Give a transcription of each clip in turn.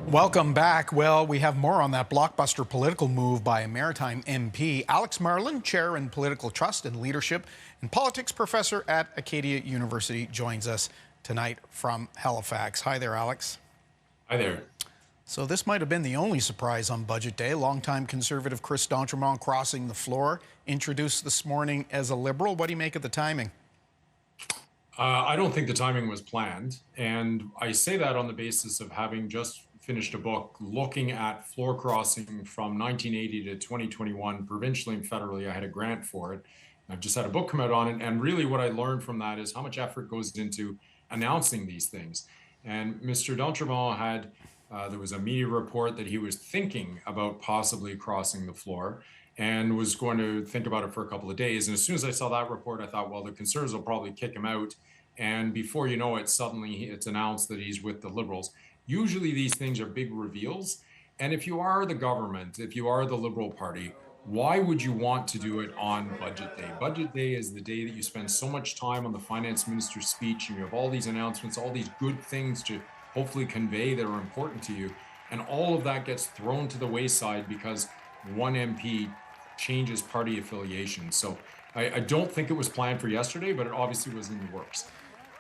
Welcome back. Well, we have more on that blockbuster political move by a Maritime MP. Alex Marland, chair in political trust and leadership and politics professor at Acadia University, joins us tonight from Halifax. Hi there, Alex. Hi there. So this might have been the only surprise on Budget Day. Longtime Conservative Chris d'Entremont crossing the floor, introduced this morning as a Liberal. What do you make of the timing? I don't think the timing was planned. And I say that on the basis of having just finished a book looking at floor crossing from 1980 to 2021, provincially and federally. I had a grant for it. I've just had a book come out on it. And really what I learned from that is how much effort goes into announcing these things. And Mr. d'Entremont had, there was a media report that he was thinking about possibly crossing the floor and was going to think about it for a couple of days. And as soon as I saw that report, I thought, well, the Conservatives will probably kick him out. And before you know it, suddenly it's announced that he's with the Liberals. Usually these things are big reveals. And if you are the government, if you are the Liberal Party, why would you want to do it on Budget Day? Budget Day is the day that you spend so much time on the finance minister's speech and you have all these announcements, all these good things to hopefully convey that are important to you. And all of that gets thrown to the wayside because one MP changes party affiliation. So I don't think it was planned for yesterday, but it obviously was in the works.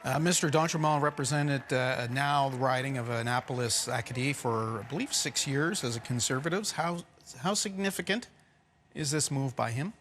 Mr. d'Entremont represented now the riding of Annapolis Acadie for, I believe, 6 years as a Conservative. How significant is this move by him?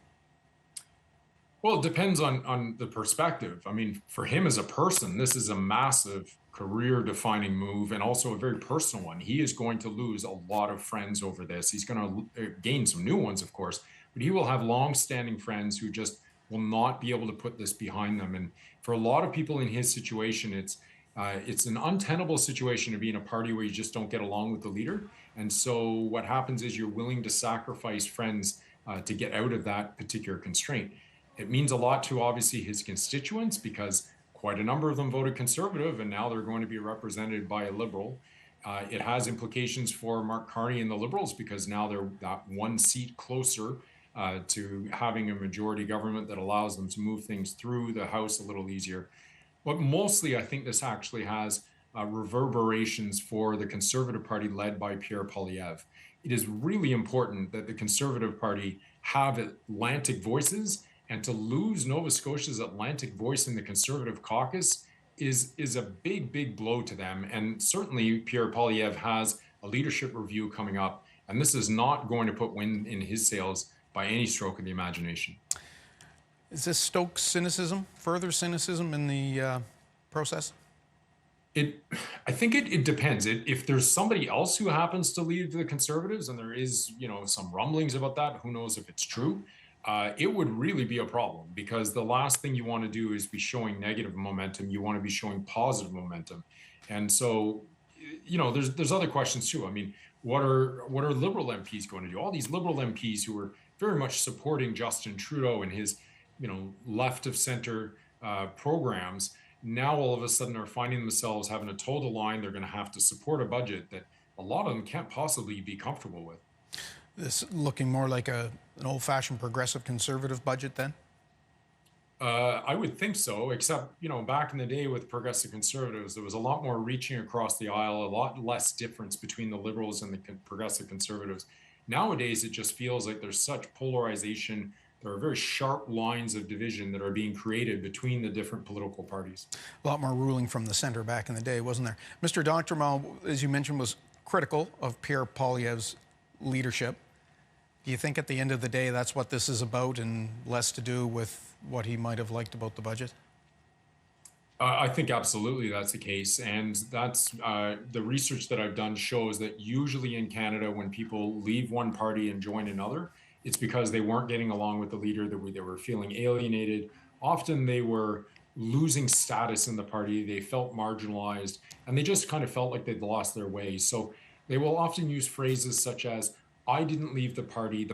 Well, it depends on the perspective. I mean, for him as a person, this is a massive career-defining move and also a very personal one. He is going to lose a lot of friends over this. He's going to gain some new ones, of course, but he will have long-standing friends who just will not be able to put this behind them. And for a lot of people in his situation, it's an untenable situation to be in a party where you just don't get along with the leader. And so what happens is you're willing to sacrifice friends to get out of that particular constraint. It means a lot to obviously his constituents because quite a number of them voted Conservative and now they're going to be represented by a Liberal. It has implications for Mark Carney and the Liberals because now they're that one seat closer to having a majority government that allows them to move things through the House a little easier. But mostly, I think this actually has reverberations for the Conservative Party led by Pierre Poilievre. It is really important that the Conservative Party have Atlantic voices, and to lose Nova Scotia's Atlantic voice in the Conservative caucus is a big, big blow to them. And certainly Pierre Poilievre has a leadership review coming up, and this is not going to put wind in his sails by any stroke of the imagination. Is this stoke cynicism, further cynicism in the process? I think it depends. If there's somebody else who happens to lead the Conservatives, and there is, some rumblings about that, who knows if it's true, it would really be a problem because the last thing you want to do is be showing negative momentum. You want to be showing positive momentum. And so, there's other questions too. I mean, what are Liberal MPs going to do? All these Liberal MPs who are very much supporting Justin Trudeau and his, left of center programs, now all of a sudden are finding themselves having to toe the line. They're going to have to support a budget that a lot of them can't possibly be comfortable with. This looking more like an old-fashioned progressive Conservative budget then? I would think so, except, back in the day with progressive Conservatives, there was a lot more reaching across the aisle, a lot less difference between the Liberals and the progressive Conservatives. Nowadays, it just feels like there's such polarization. There are very sharp lines of division that are being created between the different political parties. A lot more ruling from the centre back in the day, wasn't there? Mr. d'Entremont, as you mentioned, was critical of Pierre Poilievre's leadership. Do you think at the end of the day that's what this is about and less to do with what he might have liked about the budget? I think absolutely that's the case. And that's the research that I've done shows that usually in Canada, when people leave one party and join another, it's because they weren't getting along with the leader, that they were feeling alienated. Often they were losing status in the party. They felt marginalized and they just kind of felt like they'd lost their way. So they will often use phrases such as, I didn't leave the party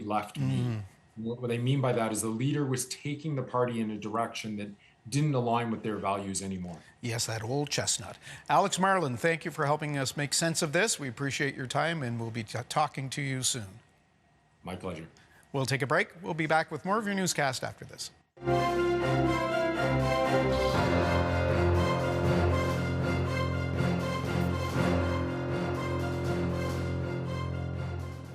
left me. What they mean by that is the leader was taking the party in a direction that didn't align with their values anymore. Yes, that old chestnut. Alex Marland, thank you for helping us make sense of this. We appreciate your time and we'll be talking to you soon. My pleasure. We'll take a break. We'll be back with more of your newscast after this.